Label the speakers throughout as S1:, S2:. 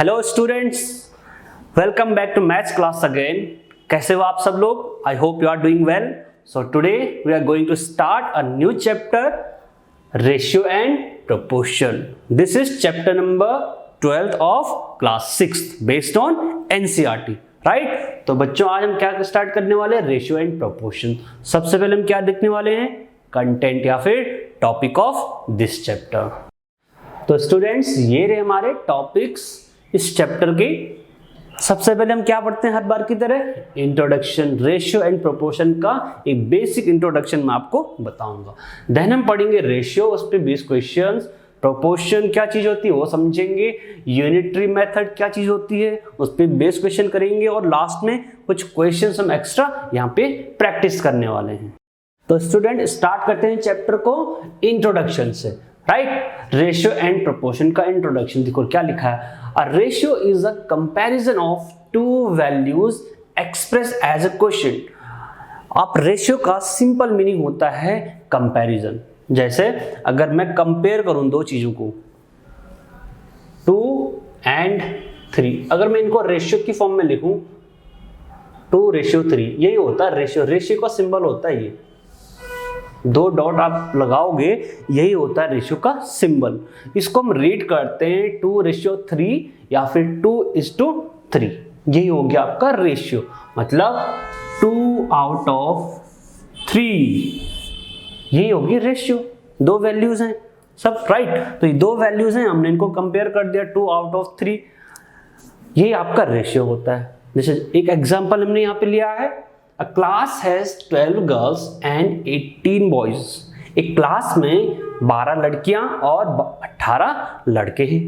S1: Hello students, welcome back to maths class again. कैसे हो आप सब लोग? I hope you are doing well. So today we are going to start a new chapter, ratio and proportion. This is chapter number 12 of class 6 based on NCERT, right. तो बच्चों आज हम क्या स्टार्ट करने वाले हैं? Ratio and proportion. सबसे पहले हम क्या देखने वाले हैं? कंटेंट या फिर टॉपिक ऑफ दिस चैप्टर। तो स्टूडेंट्स ये रहे हमारे टॉपिक्स इस चैप्टर के। सबसे पहले हम क्या पढ़ते हैं हर बार की तरह? इंट्रोडक्शन। रेशियो एंड प्रोपोर्शन का एक बेसिक इंट्रोडक्शन मैं आपको बताऊंगा। देन हम पढ़ेंगे रेशियो, उस पे 20 क्वेश्चंस। प्रोपोर्शन क्या चीज होती है वो समझेंगे। यूनिटरी मेथड क्या चीज होती है उस पे बेस क्वेश्चन करेंगे, और लास्ट में कुछ क्वेश्चंस हम एक्स्ट्रा यहाँ पे प्रैक्टिस करने वाले हैं। तो स्टूडेंट स्टार्ट करते हैं चैप्टर को इंट्रोडक्शन से, राइट। रेशियो एंड प्रोपोर्शन का इंट्रोडक्शन देखो क्या लिखा है। A ratio is a comparison of two values express as a question. आप रेशियो का सिंपल मीनिंग होता है कंपैरिजन। जैसे अगर मैं कंपेयर करूं दो चीजों को 2 and 3, अगर मैं इनको रेशियो की फॉर्म में लिखूं 2:3, यही होता है रेशियो। रेशियो का सिंबल होता है ये, 2 डॉट आप लगाओगे यही होता है रेशियो का सिंबल। इसको हम रीड करते हैं 2:3 या फिर 2:3, यही हो गया आपका रेशियो। मतलब 2 out of 3, यही होगी रेशियो। 2 वैल्यूज हैं सब, राइट। तो ये 2 वैल्यूज हैं, हमने इनको कंपेयर कर दिया 2 out of 3, यही आपका रेशियो होता है। जैसे एक एग्जांपल हमने यहाँ पे लिया है, A class has 12 girls and 18 boys. एक क्लास में 12 लड़कियां और 18 लड़के हैं।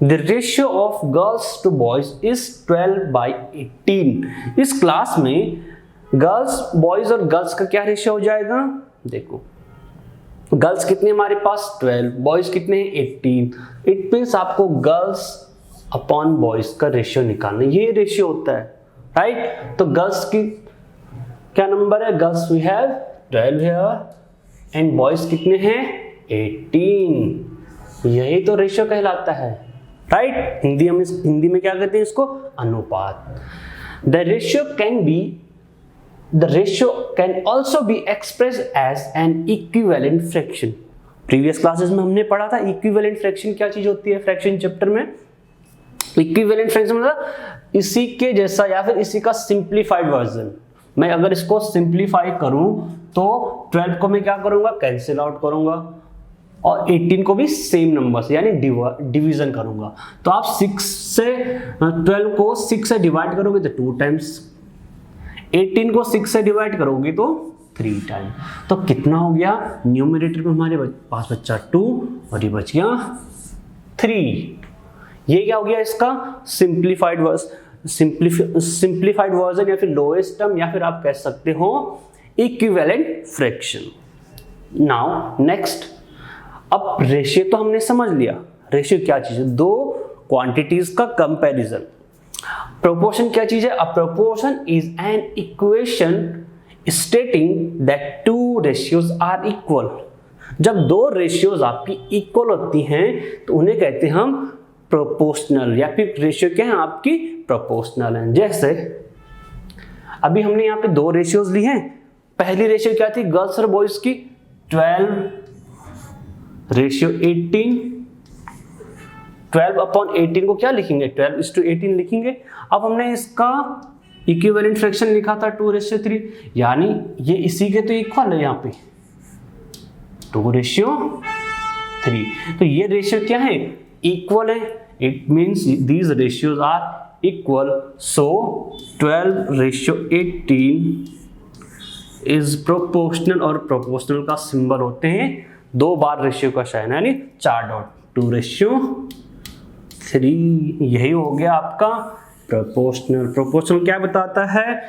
S1: The ratio of girls to boys is 12/18. इस क्लास में गर्ल्स, बॉयज और गर्ल्स का क्या रेशियो हो जाएगा? देखो गर्ल्स कितने हमारे पास 12, बॉयज कितने हैं 18। इट मीन्स आपको गर्ल्स अपॉन बॉयज का रेशियो निकालना, ये रेशियो होता है, राइट। तो गर्ल्स की क्या नंबर है? Girls we have 12 here and boys कितने हैं 18। यही तो रेशियो कहलाता है, राइट। हिंदी में क्या कहते हैं इसको? अनुपात। The ratio can also be express as an equivalent fraction. Previous classes में हमने पढ़ा था इक्विवेलेंट फ्रैक्शन क्या चीज होती है। फ्रैक्शन चैप्टर में इक्विवेलेंट फ्रैक्शन मतलब इसी के जैसा या फिर इसी का सिंप्लीफाइड वर्जन। मैं अगर इसको सिंप्लीफाई करूं तो 12 को मैं क्या करूंगा? कैंसिल आउट करूंगा, और 18 को भी सेम नंबर से यानी डिवीजन करूंगा। तो आप 12 को 6 से डिवाइड करोगे तो 2 टाइम्स, 18 को 6 से डिवाइड करोगे तो 3 टाइम। तो कितना हो गया? न्यूमरेटर में हमारे पास बच्चा 2 और ये बच गया 3। ये क्या हो गया इसका? सिंप्लीफाइड वर्जन या फिर लोएस्ट टर्म, या फिर आप कह सकते हो इक्विवेलेंट फ्रैक्शन। नाउ नेक्स्ट, अब रेशियो तो हमने समझ लिया। रेशियो क्या चीज है? 2 क्वांटिटीज का कंपैरिजन। प्रोपोर्शन क्या चीज है? A proportion is an equation stating that 2 ratios are equal. जब 2 रेशियोज आपकी इक्वल होती हैं तो उन्हें कहते हैं हम प्रोपोर्शनल, या फिर रेशियो क्या है आपकी? प्रोपोर्शनल है। जैसे अभी हमने यहाँ पे 2 रेशियोज ली हैं। पहली रेशियो क्या थी? गर्ल्स और बॉयज की 12:18। 12 अपॉन 18 को क्या लिखेंगे? 12:18 लिखेंगे। अब हमने इसका इक्विवेलेंट फ्रैक्शन लिखा था 2:3, यानी ये इसी के तो इक्वल है यहाँ पे 2:3। तो ये रेशियो क्या है? इक्वल है। It means these ratios are equal. So 12:18 is proportional, और प्रोपोर्शनल का सिंबल होते हैं 2 बार रेशियो का साइन यानी 4 डॉट। 2:3 यही हो गया आपका प्रोपोर्शनल। प्रोपोर्शनल क्या बताता है?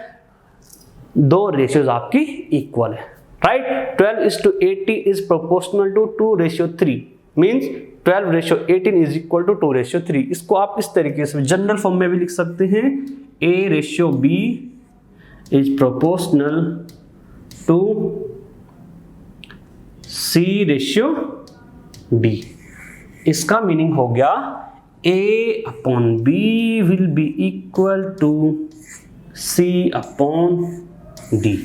S1: 2 रेशियोज आपकी इक्वल है, right. 12:80 is proportional to 2:3 means 12:18 is equal to 2:3। इसको आप इस तरीके से जनरल फॉर्म में भी लिख सकते हैं। A:B is proportional to C:B। इसका मीनिंग हो गया A upon B will be equal to C upon D।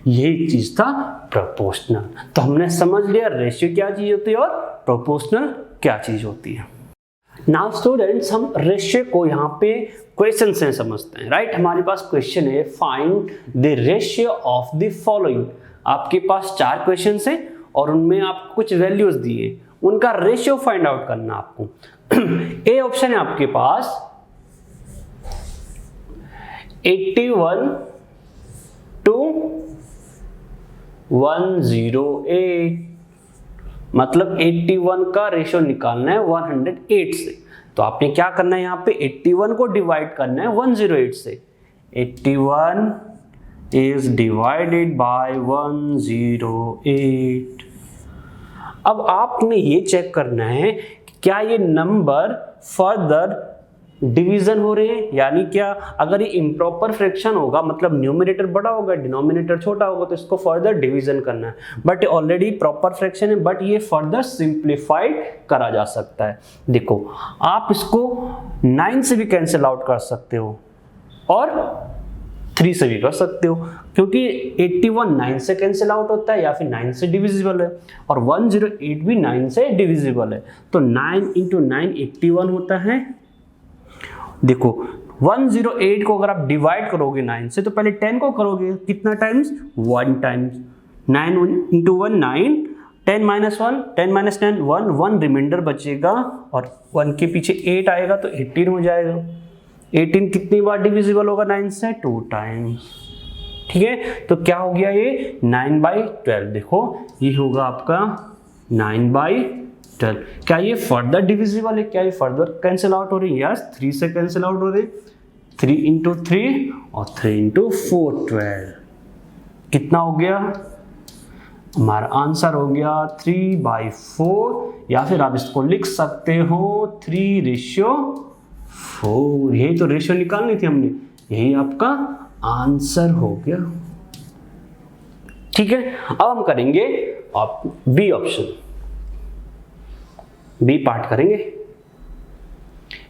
S1: यही चीज था प्रोपोर्शनल। तो हमने समझ लिया रेशियो क्या चीज होती है और प्रोपोर्शनल क्या चीज होती है। नाउ स्टूडेंट्स, हम रेशियो को यहाँ पे क्वेश्चन से समझते हैं, राइट। हमारे पास क्वेश्चन है find the ratio of the following. आपके पास 4 क्वेश्चन हैं और उनमें आपको कुछ वैल्यूज दिए, उनका रेशियो फाइंड आउट करना आपको। ए ऑप्शन है आपके पास 81 to 108, मतलब 81 का रेशियो निकालना है 108 से। तो आपने क्या करना है, यहाँ पे 81 को डिवाइड करना है 108 से। 81 is divided by 108। अब आपने ये चेक करना है कि क्या ये नंबर फर्दर डिवीजन हो रहे हैं, यानी क्या अगर ये इम्प्रॉपर फ्रैक्शन होगा, मतलब न्यूमरेटर बड़ा होगा डिनोमिनेटर छोटा होगा, तो इसको फर्दर डिवीजन करना है। बट ऑलरेडी प्रॉपर फ्रैक्शन है, बट ये फर्दर सिंप्लीफाइड करा जा सकता है। देखो, आप इसको 9 से भी कैंसिल आउट कर सकते हो और 3 से भी कर सकते हो, क्योंकि 81 9 से कैंसिल आउट होता है या फिर 9 से डिविजिबल है, और 108 भी 9 से डिविजिबल है। तो 9 × 9 81 होता है। देखो 108 को अगर आप डिवाइड करोगे 9 से, तो पहले 10 को करोगे कितना टाइम्स, 1 टाइम्स। 9 × 1 9, 10 - 1 10 - 10 1 1 रिमाइंडर बचेगा, और 1 के पीछे 8 आएगा तो 18 हो जाएगा। 18 कितनी बार डिविजिबल होगा 9 से, 2 टाइम्स। ठीक है, तो क्या हो गया ये 9/12। देखो ये होगा आपका 9/12। क्या ये फर्दर डिविजिबल है, क्या ये फर्दर कैंसिल आउट हो रही है, यस 3 से कैंसिल आउट हो रही है। 3 × 3 और 3 × 4 12। कितना हो गया, हमारा आंसर हो गया 3/4, या फिर आप इसको लिख सकते हो 3:4। यही तो रेशियो निकालनी थी हमने, यही आपका आंसर हो गया। ठीक है, अब हम करेंगे बी ऑप्शन, बी पार्ट करेंगे।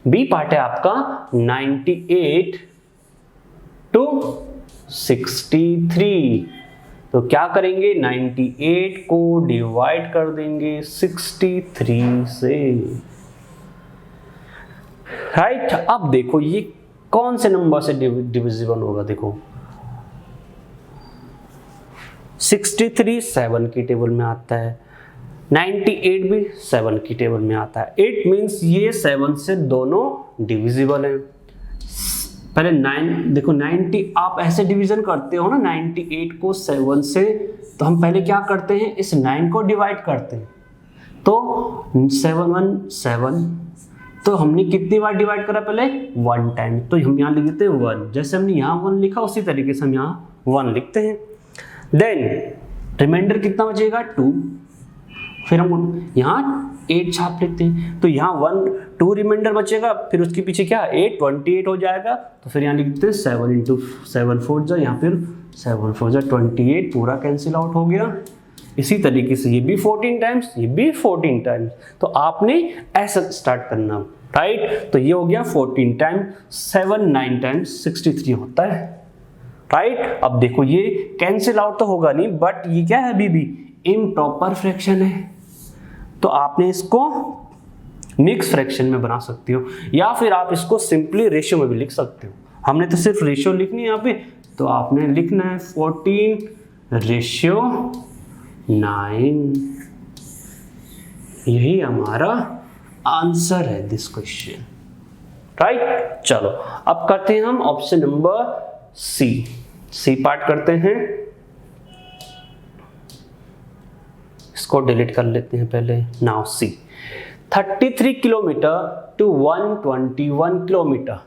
S1: बी पार्ट है आपका 98 to 63। तो क्या करेंगे, 98 को डिवाइड कर देंगे 63 से, राइट। अब देखो ये कौन से नंबर से डिविजिबल होगा, देखो 63 7 की टेबल में आता है, 98 भी 7 की टेबल में आता है। 8 मीन्स ये 7 से दोनों डिविजिबल है। पहले 9 देखो, 90 आप ऐसे डिवीजन करते हो ना 98 को 7 से, तो हम पहले क्या करते हैं, इस 9 को डिवाइड करते हैं, तो 7 1 7। तो हमने कितनी बार डिवाइड करा, पहले 1 टाइम, तो हम यहाँ लिख देते हैं 1। जैसे हमने यहाँ 1 लिखा उसी तरीके से हम यहाँ 1 लिखते हैं। देन रिमाइंडर कितना बचेगा 2, फिर हम यहाँ 8 छाप लेते हैं, तो यहाँ 1 2 रिमाइंडर बचेगा, फिर उसके पीछे क्या 8 28 हो जाएगा, तो फिर यहाँ लिख देते हैं 7 × 7 4 जा, यहाँ फिर 7 4 जा 28, पूरा कैंसिल आउट हो गया। इसी तरीके से ये भी 14 टाइम्स, ये भी 14 टाइम्स, तो आपने ऐसा स्टार्ट करना, राइट। तो ये हो गया 14 टाइम्स, 7 9 टाइम्स 63 होता है, राइट। अब देखो ये कैंसिल आउट तो होगा नहीं, बट ये क्या है, अभी भी इम्प्रॉपर फ्रैक्शन है, तो आपने इसको मिक्स फ्रैक्शन में बना सकते हो, या फिर आप इसको सिंपली रेशियो में भी लिख सकते हो। हमने तो सिर्फ रेशियो लिखनी है यहाँ पे, तो आपने लिखना है 14:9। यही हमारा आंसर है दिस क्वेश्चन, राइट। चलो अब करते हैं हम ऑप्शन नंबर सी पार्ट करते हैं। इसको डिलीट कर लेते हैं पहले। Now see 33 kilometre to 121 kilometre.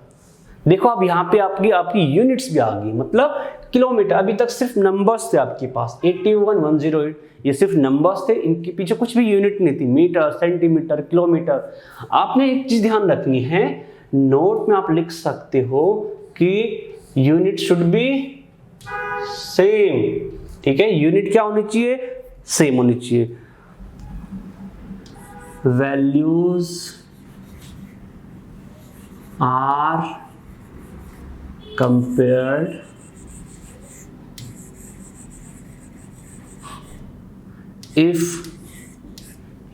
S1: देखो अब यहाँ पे आपकी यूनिट्स भी आ गई, मतलब किलोमीटर। अभी तक सिर्फ नंबर्स थे आपके पास, 81 108, ये सिर्फ नंबर्स थे, इनके पीछे कुछ भी यूनिट नहीं थी, मीटर सेंटीमीटर किलोमीटर। आपने एक चीज ध्यान रखनी है, नोट में आप लिख सकते हो कि यूनिट शुड बी सेम, ठीक है। यूनिट क्या होनी चाहिए, सेम होनी चाहिए। Values are compared if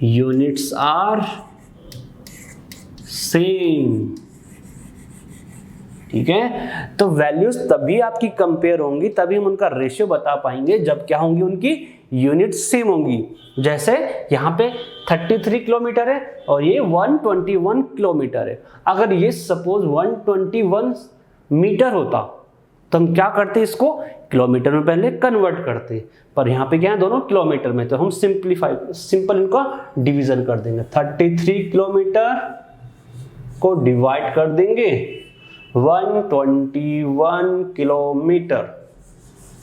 S1: units are same। ठीक है, तो वैल्यूज तभी आपकी कंपेयर होंगी, तभी हम उनका रेशियो बता पाएंगे जब क्या होंगी, उनकी यूनिट सेम होंगी। जैसे यहाँ पे 33 किलोमीटर है और ये 121 किलोमीटर है। अगर ये सपोज 121 मीटर होता तो हम क्या करते, इसको किलोमीटर में पहले कन्वर्ट करते, पर यहाँ पे क्या है, दोनों किलोमीटर में, तो हम सिंपल इनका डिवीजन कर देंगे। 33 किलोमीटर को डिवाइड कर देंगे 121 किलोमीटर।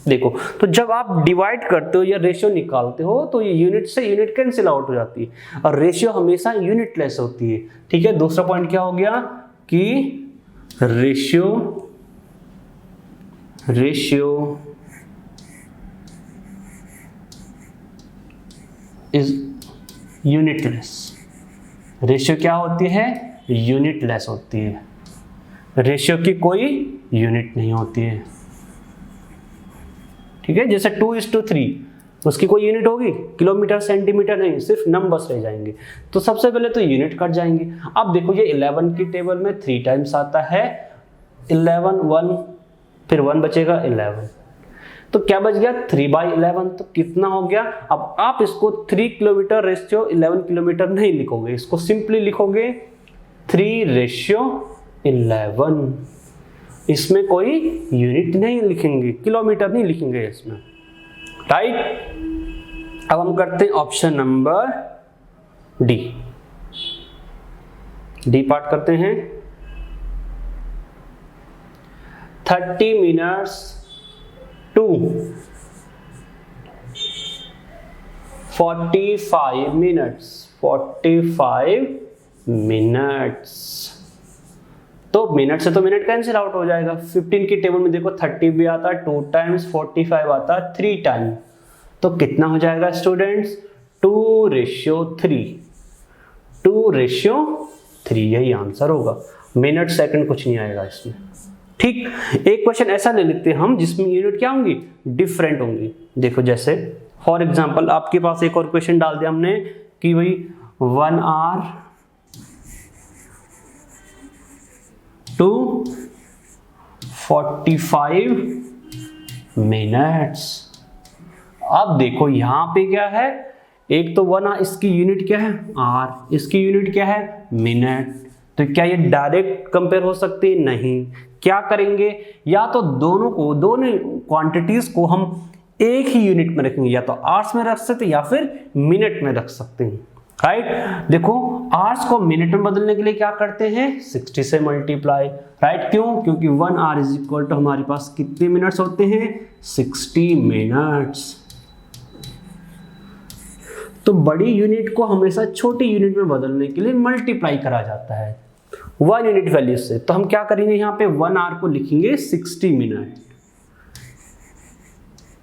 S1: देखो, तो जब आप डिवाइड करते हो या रेशियो निकालते हो तो ये यूनिट से यूनिट कैंसिल आउट हो जाती है और रेशियो हमेशा यूनिटलेस होती है। ठीक है, दूसरा पॉइंट क्या हो गया कि रेशियो इज यूनिटलेस। रेशियो क्या होती है, यूनिटलेस होती है। रेशियो की कोई यूनिट नहीं होती है। ठीक है, जैसे 2:3 उसकी कोई यूनिट होगी, किलोमीटर सेंटीमीटर नहीं, सिर्फ नंबर्स रह जाएंगे। तो सबसे पहले तो यूनिट कट जाएंगे। अब देखो ये 11 की टेबल में 3 टाइम्स आता है, 11 1 फिर 1 बचेगा 11, तो क्या बच गया 3/11। तो कितना हो गया, अब आप इसको 3 किलोमीटर रेशियो 11 किलोमीटर नहीं लिखोगे, इसको सिंपली लिखोगे 3:11। इसमें कोई यूनिट नहीं लिखेंगे, किलोमीटर नहीं लिखेंगे इसमें, राइट। अब हम करते हैं ऑप्शन नंबर डी पार्ट करते हैं। 30 मिनट्स टू 45 मिनट्स, 45 मिनट्स। तो मिनट से तो मिनट कैंसिल आउट हो जाएगा। 15 की टेबल में देखो 30 भी आता है 2 टाइम्स, 45 आता है 3 टाइम, तो कितना हो जाएगा स्टूडेंट्स 2:3। 2:3 यही आंसर होगा, मिनट सेकंड कुछ नहीं आएगा इसमें। ठीक, एक क्वेश्चन ऐसा ले लेते हैं हम जिसमें यूनिट क्या होंगी, डिफरेंट होंगी। देखो जैसे फॉर एग्जांपल आपके पास एक और क्वेश्चन डाल दिया हमने कि भाई 1 आवर टू 45 मिनट्स। अब देखो यहां पे क्या है, एक तो 1 आवर, इसकी यूनिट क्या है आर, इसकी यूनिट क्या है मिनट। तो क्या ये डायरेक्ट कंपेयर हो सकती है, नहीं। क्या करेंगे, या तो दोनों क्वांटिटीज को हम एक ही यूनिट में रखेंगे, या तो आवर्स में रख सकते हैं या फिर मिनट में रख सकते हैं, राइट। देखो आवर्स को मिनट में बदलने के लिए क्या करते हैं 60 से मल्टीप्लाई, राइट। क्यों, क्योंकि 1 आवर इज इक्वल टू हमारे पास कितने मिनट्स होते हैं 60 मिनट्स। तो बड़ी यूनिट को हमेशा छोटी यूनिट में बदलने के लिए मल्टीप्लाई करा जाता है 1 यूनिट वैल्यू से। तो हम क्या करेंगे, यहाँ पे 1 आवर को लिखेंगे 60 मिनट।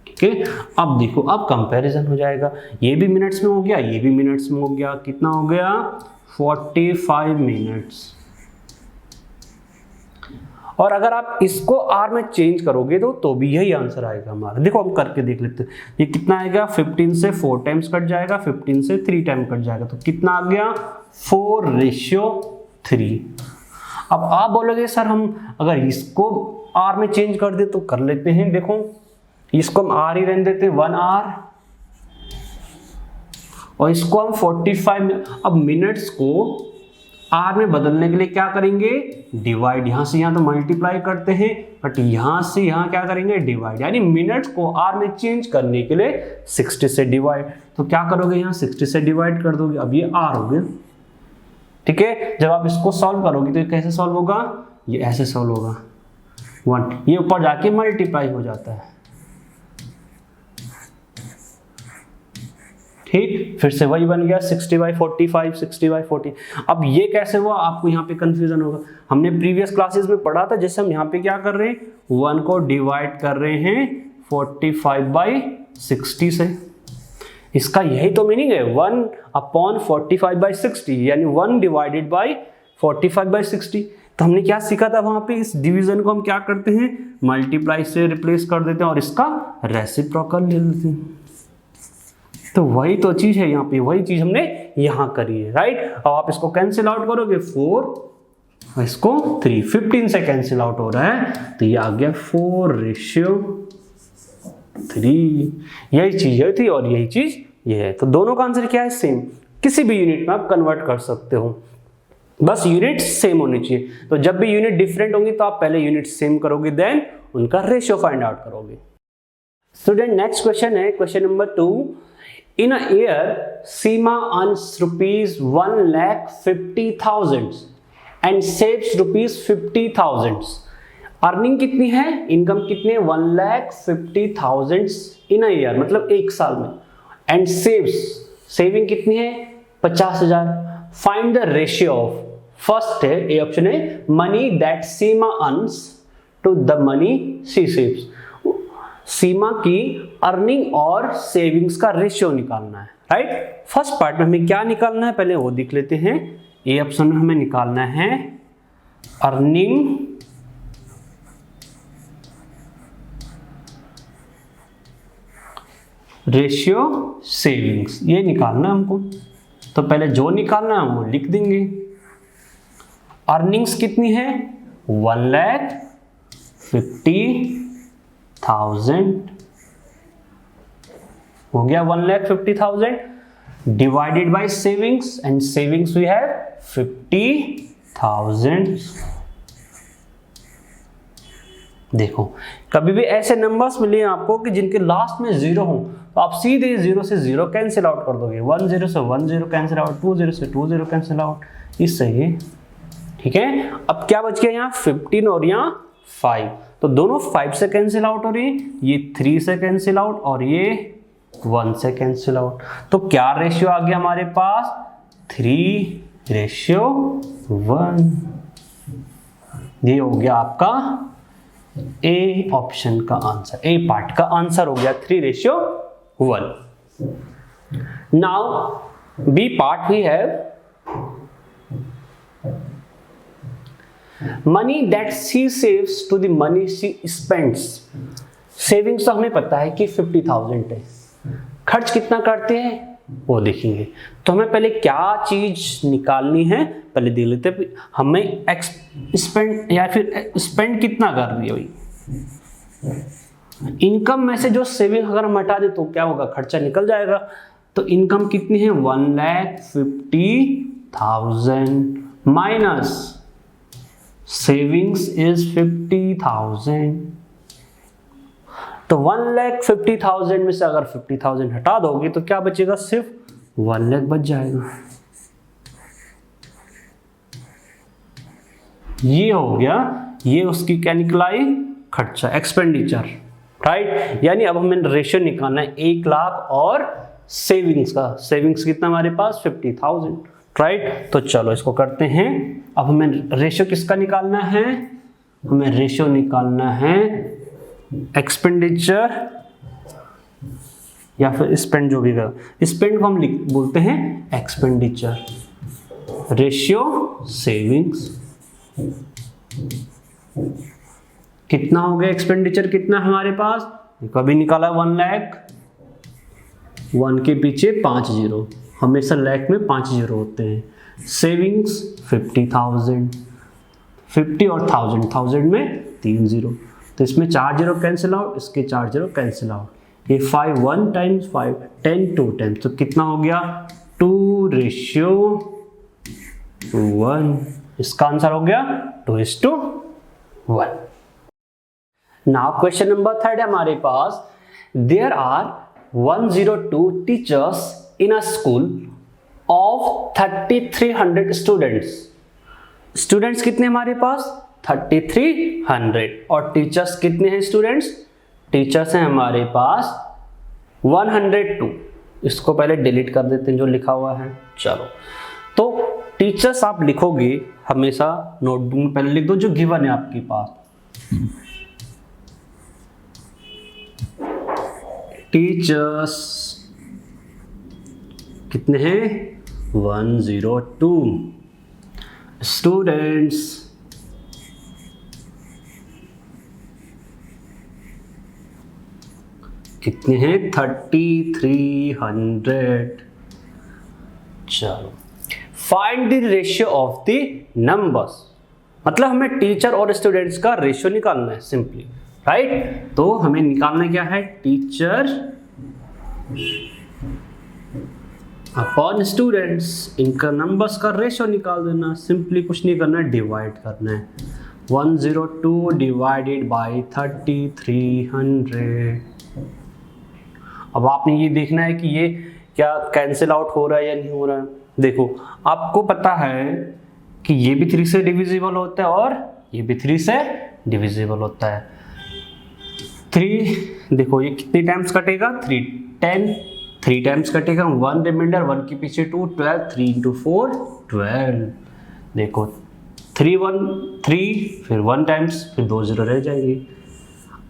S1: ठीक है, अब देखो अब कंपैरिजन हो जाएगा, ये भी मिनट्स में हो गया, ये भी मिनट्स में हो गया, कितना हो गया 45 मिनट्स। और अगर आप इसको आर में चेंज करोगे तो भी यही आंसर आएगा हमारा। देखो हम करके देख लेते हैं, ये कितना आएगा 15 से 4 टाइम्स कट जाएगा, 15 से 3 टाइम कट जाएगा, तो कितना आ गया 4:3। अब आप बोलोगे सर हम अगर इसको आर में चेंज कर दे तो कर लेते हैं। देखो इसको हम आर ही रहने देते हैं 1 आवर, और इसको हम 45। अब मिनट्स को आर में बदलने के लिए क्या करेंगे डिवाइड, यहां से यहां तो मल्टीप्लाई करते हैं, बट यहां से यहां क्या करेंगे डिवाइड, यानी मिनट्स को आर में चेंज करने के लिए 60 से डिवाइड। तो क्या करोगे यहाँ 60 से डिवाइड कर दोगे, अब ये आर हो गया। ठीक है, जब आप इसको सॉल्व करोगे तो ये कैसे सॉल्व होगा, ये ऐसे सॉल्व होगा 1, ये ऊपर जाके मल्टीप्लाई हो जाता है। ठीक, फिर से वही बन गया 60/45, 60/40। अब ये कैसे हुआ आपको यहाँ पे कंफ्यूजन होगा। हमने प्रीवियस क्लासेस में पढ़ा था, जैसे हम यहाँ पे क्या कर रहे हैं 1 को डिवाइड कर रहे हैं 45/60 से। इसका यही तो मीनिंग है 1/45/60, यानी 1 डिवाइडेड बाई 45/60। तो हमने क्या सीखा था वहां पे, इस डिवीजन को हम क्या करते हैं, मल्टीप्लाई से रिप्लेस कर देते हैं और इसका रेसिप्रोकल ले लेते हैं। तो वही तो चीज है यहाँ पे, वही चीज हमने यहाँ करी है, राइट। अब आप इसको कैंसिल आउट करोगे 4, इसको 3, 15 से कैंसिल आउट हो रहा है, तो ये आ गया 4:3। यही चीज है थी और यही चीज ये है। तो दोनों का आंसर क्या है, सेम। किसी भी यूनिट में आप कन्वर्ट कर सकते हो, बस यूनिट सेम होनी चाहिए। तो जब भी यूनिट डिफरेंट होंगी तो आप पहले यूनिट सेम करोगे, देन उनका रेशियो फाइंड आउट करोगे। स्टूडेंट नेक्स्ट क्वेश्चन है, question number 2। In a year Seema earns ₹1,50,000 and saves ₹50,000। Earning कितनी है, इनकम कितनी है, 1,50,000 इन अ ईयर, मतलब एक साल में, एंड सेविंग कितनी है, 50,000। Find the ratio of, first है ए ऑप्शन है, money that Seema earns to the money she saves. Seema की अर्निंग और सेविंग्स का रेशियो निकालना है, राइट। फर्स्ट पार्ट में हमें क्या निकालना है, पहले वो देख लेते हैं। ए ऑप्शन में हमें निकालना है अर्निंग रेशियो सेविंग्स, ये निकालना हमको। तो पहले जो निकालना है वो लिख देंगे। अर्निंग्स कितनी है, 1,50,000 हो गया, 1,50,000 divided by savings, and savings we have 50,000। देखो कभी भी ऐसे नंबर्स मिले आपको कि जिनके लास्ट में 0 हो, तो आप सीधे 0 से 0 कैंसिल आउट कर दोगे, 1 0 से 1 0 कैंसिल आउट, 2 0 से 2 0 कैंसिल आउट, इससे ही, ठीक है। अब क्या बच गया यहाँ 15 और यहाँ 5, तो दोनों 5 से कैंसिल आउट हो रही है, ये 3 से कैंसिल आउट और ये 1 से कैंसिल आउट। तो क्या रेशियो आ गया हमारे पास, 3:1। ये हो गया आपका ए ऑप्शन का आंसर, ए पार्ट का आंसर हो गया 3:1। Now B part we have money that she saves to the money she spends. Savings तो हमें पता है कि 50,000 है, खर्च कितना करते हैं वो देखेंगे। तो हमें पहले क्या चीज निकालनी है पहले देख लेते हैं, हमें स्पेंड या फिर स्पेंड कितना कर रही है भाई। इनकम में से जो सेविंग अगर हम हटा दे तो क्या होगा, खर्चा निकल जाएगा। तो इनकम कितनी है, 1,50,000 माइनस सेविंग्स इज 50,000। तो 1,50,000 में से अगर 50,000 हटा दोगे तो क्या बचेगा, सिर्फ 1 लाख बच जाएगा। ये हो गया, ये उसकी क्या निकलाई, खर्चा, एक्सपेंडिचर, राइट। यानी अब हमें रेशियो निकालना है 1 लाख और सेविंग्स का। सेविंग्स कितना हमारे पास, 50,000, राइट। तो चलो इसको करते हैं। अब हमें रेशियो किसका निकालना है, हमें रेशियो निकालना है एक्सपेंडिचर या फिर स्पेंड, जो भी कर, स्पेंड को हम बोलते हैं एक्सपेंडिचर, रेशियो सेविंग्स। कितना हो गया एक्सपेंडिचर, कितना हमारे पास, कभी निकाला 1 लाख, 1 के पीछे 5 0, हमेशा लाख में 5 0 होते हैं। सेविंग्स 50,000, 50 और 1000 में 3 0, तो इसमें 4 0 कैंसिल आउट, इसके 4 0 कैंसिल आउट। ये 5 1 टाइम्स 5 10 2 टाइम्स, तो कितना हो गया 2:1। इसका आंसर हो गया 2:1। नाउ क्वेश्चन नंबर 3 है हमारे पास। There are 102 teachers in a school of 3300 students. Students कितने हमारे पास, 3300, और टीचर्स कितने हैं स्टूडेंट्स, टीचर्स हैं हमारे पास 102। इसको पहले डिलीट कर देते हैं जो लिखा हुआ है। चलो, तो टीचर्स आप लिखोगे हमेशा नोटबुक में पहले लिख दो जो गिवन है आपके पास। टीचर्स कितने हैं, 102। स्टूडेंट्स कितने हैं 3300। चलो find the ratio of the numbers, मतलब हमें टीचर और स्टूडेंट्स का रेशियो निकालना है सिंपली, राइट। तो हमें निकालना क्या है, टीचर अपॉन स्टूडेंट्स, इनका नंबर्स का रेशियो निकाल देना। सिंपली कुछ नहीं करना है, डिवाइड करना है। 102 डिवाइडेड बाई 3300। अब आपने ये देखना है कि ये क्या कैंसिल आउट हो रहा है या नहीं हो रहा है। देखो आपको पता है कि ये भी 3 से डिविजिबल होता है और ये भी 3 से डिविजिबल होता है। 3 देखो ये कितने टाइम्स कटेगा, 3 10, 3 टाइम्स कटेगा, 1 रिमाइंडर, 1 के पीछे 2, 12, 3 into 4 12। देखो 3 1 3, फिर 1 टाइम्स, फिर 2 0 रह जाएंगे।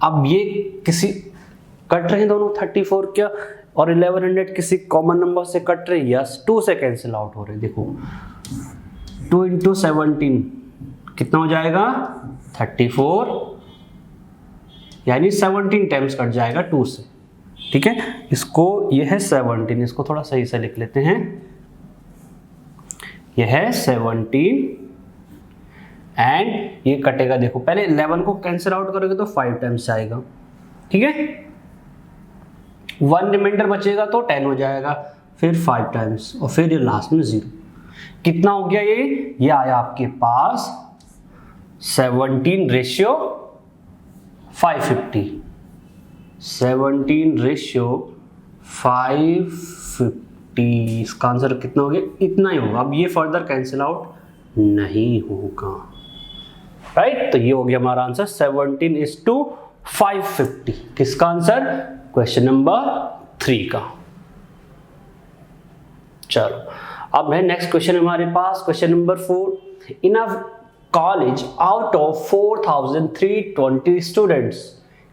S1: अब ये किसी कट रहे हैं दोनों 34 क्या और 1100 किसी कॉमन नंबर से कट रहे, यस 2 से कैंसिल आउट हो रहे। देखो 2 into 17 कितना हो जाएगा 34, यानी 17 टाइम्स कट जाएगा 2 से, ठीक है। इसको ये है 17, इसको थोड़ा सही से लिख लेते हैं। ये है 17 एंड ये कटेगा, देखो पहले 11 को कैंसिल आउट करोगे तो 5 टाइम्स आएगा, ठीक है। 1 रिमाइंडर बचेगा तो 10 हो जाएगा, फिर 5 टाइम्स और फिर ये लास्ट में 0। कितना हो गया ये आया आपके पास 17 रेशियो 550। 17 रेशियो 550, इसका आंसर कितना हो गया, इतना ही होगा। अब ये फर्दर कैंसिल आउट नहीं होगा, राइट। तो ये हो गया हमारा आंसर 17:550। किसका आंसर, क्वेश्चन नंबर 3 का। चलो अब है नेक्स्ट क्वेश्चन हमारे पास, question number 4। In a college out of 4320 students,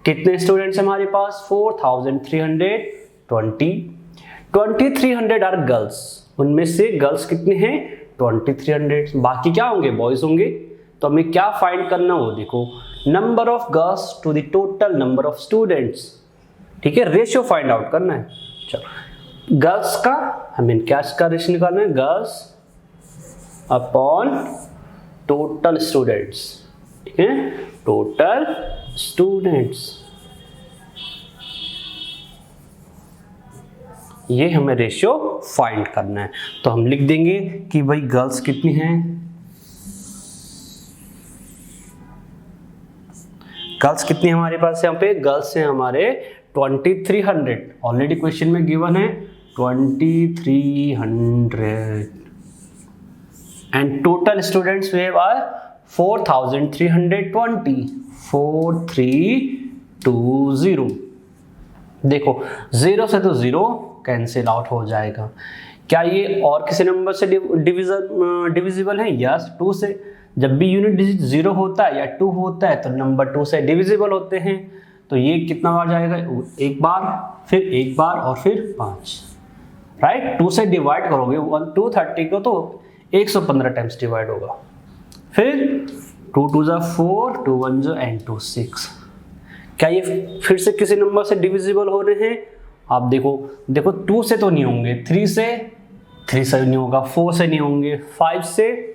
S1: कितने स्टूडेंट्स हमारे पास 4320। 2300 आर गर्ल्स, उनमें से गर्ल्स कितने हैं 2300, बाकी क्या होंगे बॉयज होंगे। तो हमें क्या फाइंड करना हो, देखो number of girls to the total number of students, ठीक है, रेशियो फाइंड आउट करना है। चलो गर्ल्स का हमें क्या इसका रेशियो निकालना है, गर्ल्स अपॉन टोटल स्टूडेंट्स, ठीक है, टोटल स्टूडेंट्स। ये हमें रेशियो फाइंड करना है। तो हम लिख देंगे कि भाई गर्ल्स कितनी हैं, गर्ल्स कितनी हमारे पास यहाँ पे, गर्ल्स हैं हमारे 2300, ऑलरेडी क्वेश्चन में गिवन है 2300 and total students we have are 4320, 4320। देखो 0 से तो 0 कैंसिल आउट हो जाएगा। क्या ये और किसी नंबर से डिविजिबल है, यस 2 से। जब भी यूनिट डिजिट 0 होता है या 2 होता है तो नंबर 2 से डिविजिबल होते हैं। तो ये कितना बार जाएगा, एक बार, फिर एक बार और फिर 5, राइट। 2 से डिवाइड करोगे 230 को तो 115 टाइम्स डिवाइड होगा। फिर 2 2 जा 4, 2 1 जा एंड 2 6। क्या ये फिर से किसी नंबर से डिविजिबल हो रहे हैं, आप देखो 2 से तो नहीं होंगे, 3 से नहीं होगा, 4 से नहीं होंगे, 5 से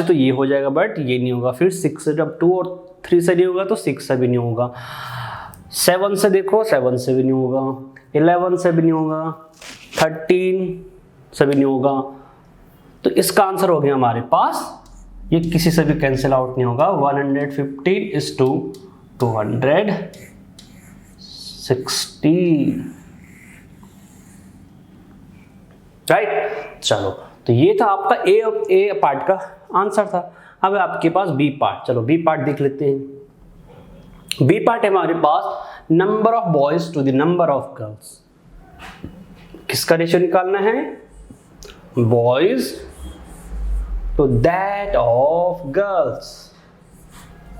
S1: तो ये हो जाएगा बट ये नहीं होगा। फिर 6 से, जब 2 और 3 से नहीं होगा तो 6 से भी नहीं होगा। 7 से देखो, 7 से भी नहीं होगा, 11 से भी नहीं होगा, 13 से भी नहीं होगा। तो इसका आंसर हो गया हमारे पास, ये किसी से भी कैंसिल आउट नहीं होगा। 115 is to 260, राइट। चलो तो ये था आपका ए पार्ट का आंसर था। अब आपके पास बी पार्ट, चलो बी पार्ट देख लेते हैं। बी पार्ट है हमारे पास number of boys to the number of girls. किसका रेशियो निकालना है, boys to that of girls,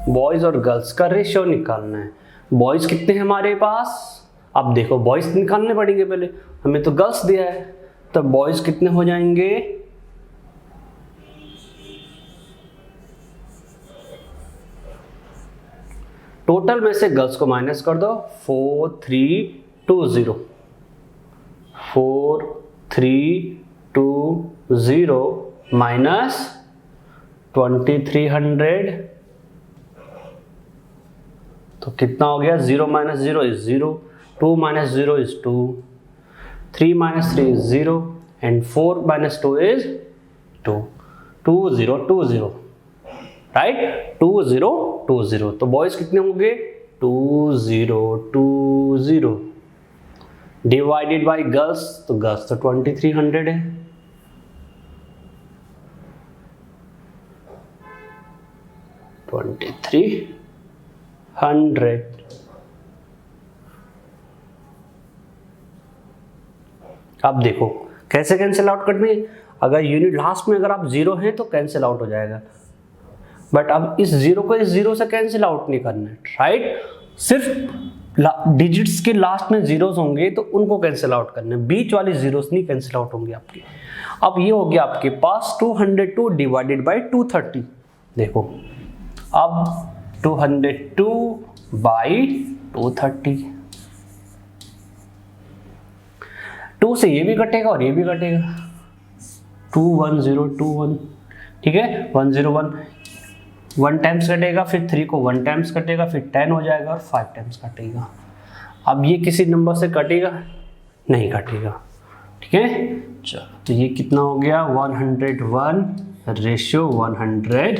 S1: boys और गर्ल्स का रेशियो निकालना है। बॉयज कितने हैं हमारे पास, अब देखो बॉयज निकालने पड़ेंगे, पहले हमें तो गर्ल्स दिया है, तो बॉयज कितने हो जाएंगे, टोटल में से गर्ल्स को माइनस कर दो, 4 3 20, 4 3 2 0 माइनस 2300, तो कितना हो गया, 0 minus 0 is 0, 2 minus 0 is 2, 3 minus 3 is 0 and 4 minus 2 is 2, 2020, right, 2020। तो बॉयज कितने होंगे, 2020 डिवाइडेड बाय गर्ल्स, तो गर्ल्स तो 2300 है, अब देखो कैसे कैंसिल आउट करनी है। अगर यूनिट लास्ट में अगर आप जीरो हैं तो कैंसिल आउट हो जाएगा, बट अब इस जीरो को इस जीरो से कैंसिल आउट नहीं करना है, राइट। सिर्फ डिजिट्स के लास्ट में जीरोस होंगे तो उनको कैंसिल आउट करना है, बीच वाली जीरोस नहीं कैंसिल आउट होंगे आपके। अब ये हो गया आपके पास 202 डिवाइडेड बाई 230, देखो अब 202 बाई 230, 2 से ये भी कटेगा और ये भी कटेगा, 21021, ठीक है, 101 1 टाइम्स कटेगा, फिर 3 को 1 टाइम्स कटेगा, फिर 10 हो जाएगा और 5 टाइम्स कटेगा। अब ये किसी नंबर से कटेगा, नहीं कटेगा, ठीक है। चलो तो ये कितना हो गया, 101 रेशियो 115,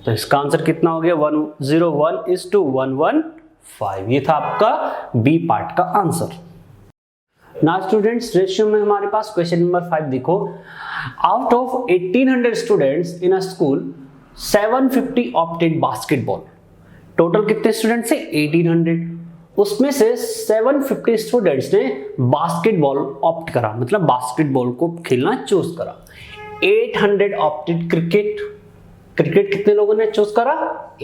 S1: तो इसका आंसर कितना हो गया, 101:115। ये था आपका बी पार्ट का आंसर। नाउ स्टूडेंट्स, रेशियो में हमारे पास क्वेश्चन नंबर 5 देखो, out of 1800 students in a school 750 opted basketball. Total कितने स्टूडेंट्स है, 1800, उसमें से 750 स्टूडेंट्स ने बास्केटबॉल ऑप्ट करा, मतलब बास्केटबॉल को खेलना चूज करा। 800 ऑप्टेड क्रिकेट, क्रिकेट कितने लोगों ने चूज करा,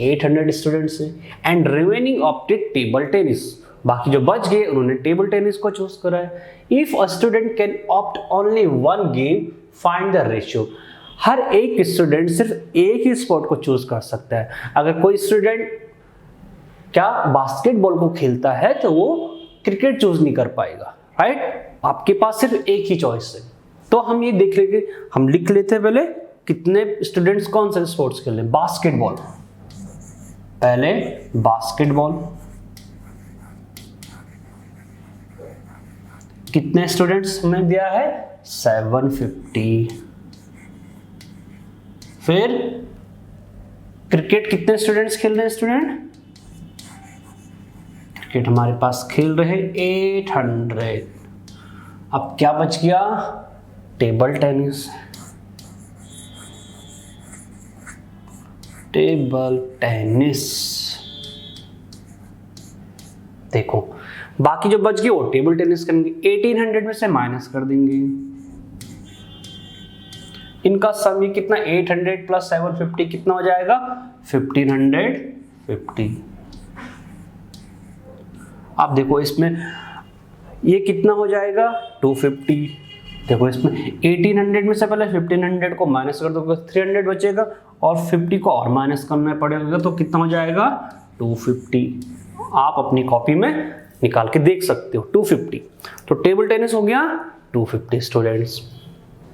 S1: 800 स्टूडेंट्स ने, and remaining opted table tennis, बाकी जो बच गए उन्होंने टेबल टेनिस को चूज करा है। If a student can opt only one game, find the ratio. हर एक स्टूडेंट सिर्फ एक ही स्पोर्ट को चूज कर सकता है। अगर कोई स्टूडेंट क्या बास्केटबॉल को खेलता है तो वो क्रिकेट चूज नहीं कर पाएगा, राइट। आपके पास सिर्फ एक ही चॉइस है, तो हम ये देख लेंगे, हम लिख लेते हैं पहले कितने स्टूडेंट्स कौन से स्पोर्ट्स खेल रहे हैं। बास्केटबॉल, पहले बास्केटबॉल, कितने स्टूडेंट्स हमें दिया है, 750। फिर क्रिकेट कितने स्टूडेंट्स खेल रहे हैं, स्टूडेंट क्रिकेट हमारे पास खेल रहे हैं 800। अब क्या बच गया, टेबल टेनिस, टेबल टेनिस। देखो बाकी जो बच गए वो टेबल टेनिस करेंगे, 1800 में से माइनस कर देंगे, इनका सम ये कितना, 800 प्लस 750 कितना हो जाएगा, 1550। अब देखो इसमें ये कितना हो जाएगा, 250। देखो इसमें 1800 में से पहले 1500 को माइनस कर दोगे, 300 बचेगा और 50 को और माइनस करना पड़ेगा, तो कितना हो जाएगा, 250। आप अपनी कॉपी में निकाल के देख सकते हो, 250। तो टेबल टेनिस हो गया 250 स्टूडेंट्स।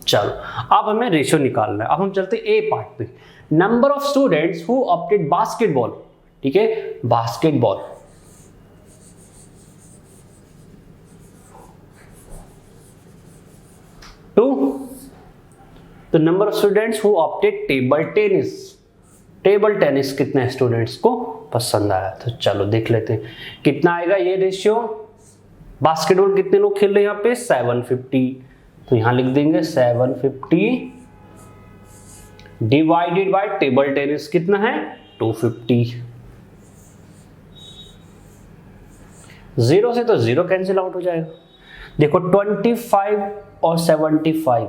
S1: चलो अब हमें रेशियो निकालना है। अब हम चलते ए पार्ट पे, number of students who opted basketball, ठीक है, बास्केटबॉल। तो number of students who opted table tennis, table tennis कितने स्टूडेंट्स को पसंद आया। तो चलो देख लेते हैं कितना आएगा ये रेशियो। बास्केटबॉल कितने लोग खेल रहे हैं यहाँ पे, 750, तो यहां लिख देंगे 750 डिवाइडेड बाय टेबल टेनिस कितना है, 250। जीरो से तो जीरो कैंसिल आउट हो जाएगा। देखो 25 और 75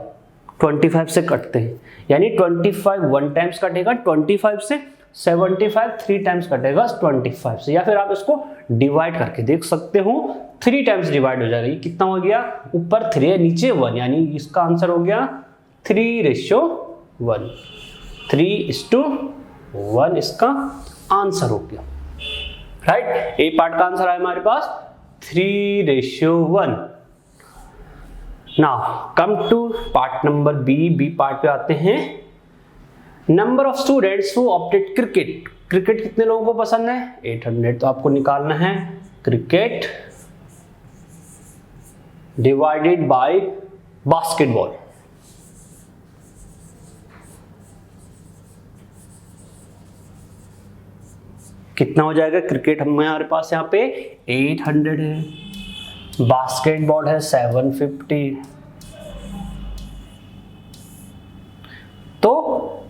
S1: 25 से कटते हैं, यानी 25 1 टाइम्स कटेगा 25 से, 75 3 टाइम्स कटेगा 25 से, या फिर आप इसको डिवाइड करके देख सकते हो, 3 टाइम्स डिवाइड हो जाएगा। ये कितना हो गया, ऊपर 3 है नीचे 1, यानी इसका आंसर हो गया 3:1, 3:1 इसका आंसर हो गया, राइट। ए पार्ट का आंसर है हमारे पास 3:1। Now come to part number B. B part पे आते हैं। Number of students who opted cricket. Cricket कितने लोगों को पसंद है? 800। तो आपको निकालना है क्रिकेट डिवाइडेड बाय बास्केटबॉल। कितना हो जाएगा? क्रिकेट हमारे पास यहाँ पे 800 है, बास्केटबॉल है 750। तो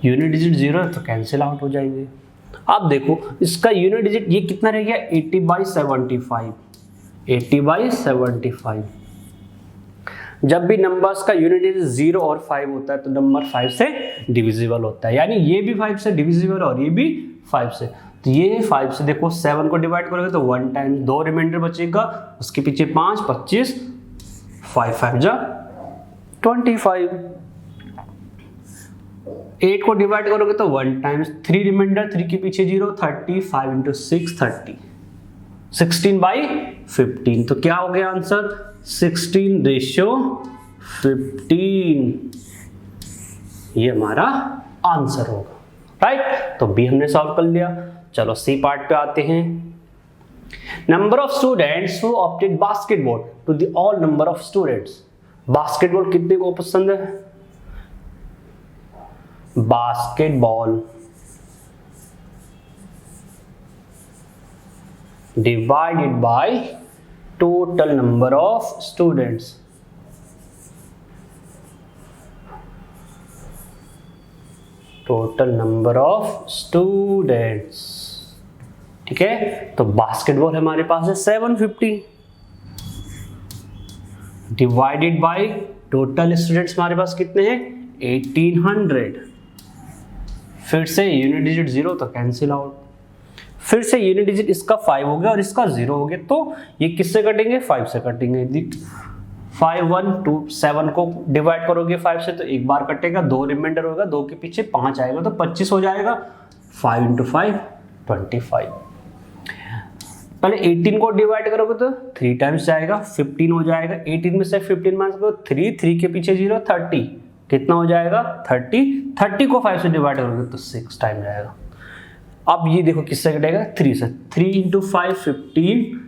S1: यूनिट डिजिट 0 है तो कैंसिल आउट हो जाएंगे। आप देखो इसका यूनिट डिजिट ये कितना रह गया? 80/75। 80/75। जब भी नंबर्स का यूनिट डिजिट 0 और 5 होता है तो नंबर 5 से डिविजिबल होता है, यानी ये भी 5 से डिविजिबल और ये भी 5 से। तो ये 5 से देखो 7 को डिवाइड करोगे तो 1 टाइम 2 रिमाइंडर बचेगा, उसके पीछे 5, 25, 5 5 जा 25। 8 को डिवाइड करोगे तो 1 टाइम्स 3 रिमाइंडर, 3 के पीछे 0, 30, 5 × 6 30, 16/15। तो क्या हो गया आंसर? 16:15। ये हमारा आंसर होगा, राइट। तो बी हमने सॉल्व कर लिया। चलो सी पार्ट पे आते हैं। Number of students who opted basketball to the all number of students. Basketball कितने को पसंद है? Basketball divided by total number of students. Total number of students, ठीक है। तो बास्केटबॉल हमारे पास है 750 डिवाइडेड बाय टोटल स्टूडेंट्स हमारे पास कितने हैं? 1800। फिर से यूनिट डिजिट 0 तो कैंसिल आउट। फिर से यूनिट डिजिट इसका 5 हो गया और इसका 0 हो गया, तो ये किससे कटेंगे? 5 से कटेंगे। 5 1 2 7 को डिवाइड करोगे 5 से तो एक बार कटेगा, 2 रिमाइंडर होगा, 2 के पीछे 5 आएगा तो 25 हो जाएगा। 5 × 5 25। पहले 18 को डिवाइड करोगे तो 3 टाइम्स जाएगा, 15 हो जाएगा। 18 में से 15 माइनस करो 3 के पीछे 0, 30। कितना हो जाएगा? 30। 30 को 5 से डिवाइड करोगे तो 6 टाइम जाएगा। अब ये देखो किससे कटेगा? 3 से। 3 × 5 15,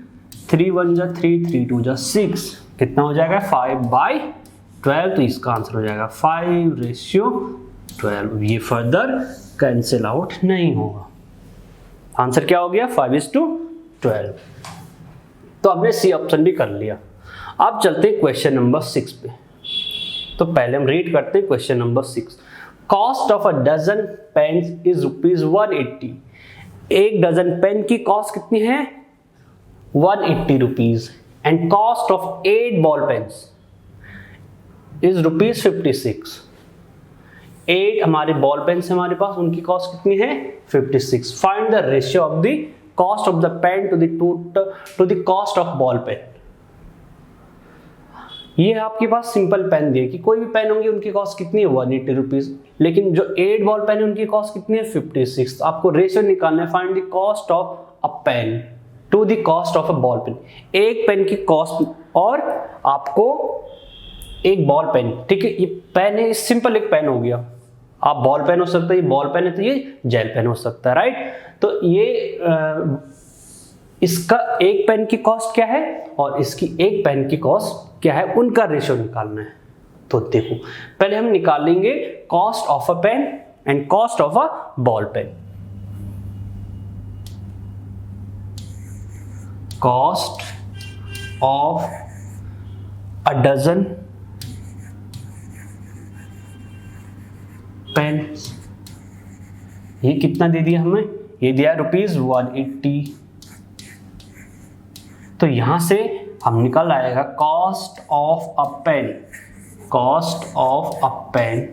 S1: 3 1 जा 3, 3 2 जा 6। कितना हो जाएगा? 5/12। तो इसका आंसर हो जाएगा 5:12। ये फर्दर कैंसिल आउट नहीं होगा। आंसर क्या हो गया? 5:12। तो हमने सी ऑप्शन भी कर लिया। अब चलते हैं क्वेश्चन नंबर 6 पे। तो पहले हम रीड करते हैं question number 6। Cost of a dozen pens is ₹180। एक डजन पेन की कॉस्ट कितनी है? 180 rupees. And cost of 8 ball pens is ₹56। 8 हमारे बॉल पेन्स हमारे पास, उनकी कॉस्ट कितनी है? 56। Find the ratio of the cost of the pen to the cost of ball pen. ये आपके पास सिंपल पेन दिए कि कोई भी पेन होंगी उनकी कॉस्ट कितनी है? 180 रुपीज। लेकिन जो 8 बॉल पेन है उनकी कॉस्ट कितनी है? 56। तो आपको रेशियो निकालना है। Find the cost of a pen to the cost of a ball pen. एक पेन की कॉस्ट और आपको एक बॉल पेन, ठीक है। ये पेन है, सिंपल एक पेन हो गया। आप बॉल पेन हो सकता है, ये बॉल पेन है तो ये जेल पेन हो सकता है, राइट। तो ये इसका एक पेन की कॉस्ट क्या है और इसकी एक पेन की कॉस्ट क्या है, उनका रेशियो निकालना है। तो देखो पहले हम निकालेंगे cost of a pen and cost of a ball pen. Cost of a dozen pen, ये कितना दे दिया हमें? ये दिया ₹180। तो यहां से हम निकल आएगा cost of a pen. Cost of a pen,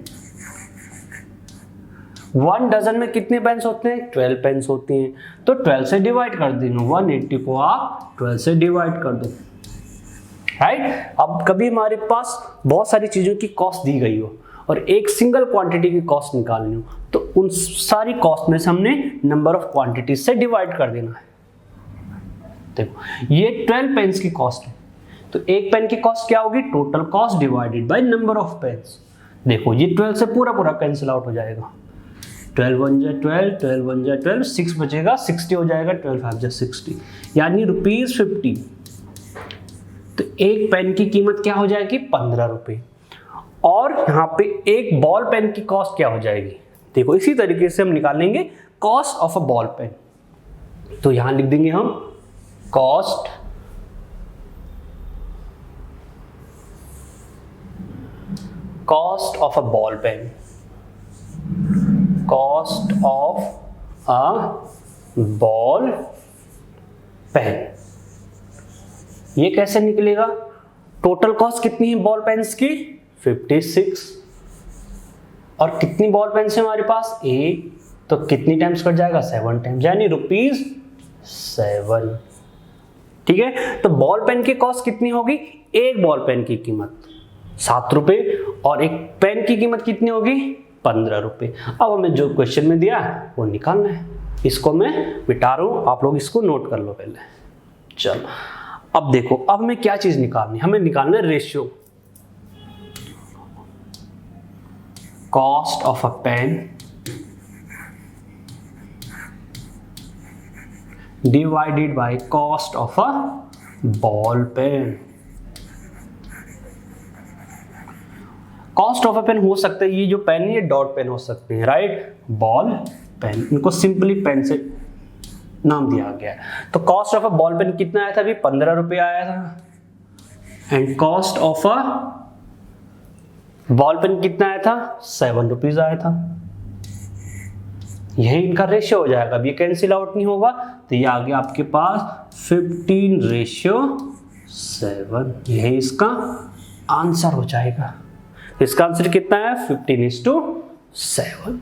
S1: 1 dozen में कितने पेन्स होते हैं? 12 पेन्स होती हैं। तो 12 से डिवाइड कर देना, 180 को आप 12 से डिवाइड कर दो, राइट। अब कभी हमारे पास बहुत सारी चीजों की कॉस्ट दी गई हो और एक सिंगल क्वांटिटी की कॉस्ट निकालनी हो तो उन सारी कॉस्ट में से हमने नंबर ऑफ क्वांटिटीज से डिवाइड कर देना है। देखो ये 12 पेन्स की कॉस्ट है, तो एक पेन की कॉस्ट क्या होगी, total cost divided by number of pens. देखो ये 12 से पूरा पूरा कैंसिल आउट हो जाएगा, 12 1 जा 12, 12 1 जा 12, 6 बचेगा, 60 हो जाएगा, 12 5 जा 60, यानी ₹50। तो एक पेन की कीमत क्या हो जाएगी, 15 रुपये। और यहाँ पे एक बॉल पेन की कॉस्ट क्या हो जाएगी, देखो इसी तरीके से हम निकालेंगे cost of a ball pen. तो यहां लिख देंगे हम cost of a ball pen, cost of a ball pen. ये कैसे निकलेगा, टोटल कॉस्ट कितनी है बॉल पेन्स की, 56, और कितनी बॉल पेन्स है हमारे पास, एक, तो कितनी टाइम्स कट जाएगा, 7 टाइम्स, यानी ₹7। ठीक है, तो बॉल पेन की कॉस्ट कितनी होगी, एक बॉल पेन की कीमत 7 रुपए और एक पेन की कीमत कितनी होगी, 15 रुपए। अब हमें जो क्वेश्चन में दिया वो निकालना है, इसको मैं मिटा रहा हूं, आप लोग इसको नोट कर लो पहले। चलो अब देखो, अब हमें क्या चीज निकालनी, हमें निकालना है ratio, cost of a pen divided by cost of a ball pen. Cost of a pen हो सकता है, ये जो पेन है ये डॉट पेन हो सकते हैं, राइट, बॉल पेन, इनको सिंपली पेन से नाम दिया गया है। तो cost of a ball pen कितना आया था अभी, 15 रुपये आया था, and cost of a ball pen कितना आया था, 7 रुपीज आया था। यही इनका रेशियो हो जाएगा, अब ये कैंसिल आउट नहीं होगा, तो ये आ गया आपके पास 15:7, यही इसका आंसर हो जाएगा। इसका आंसर कितना है, 15:7।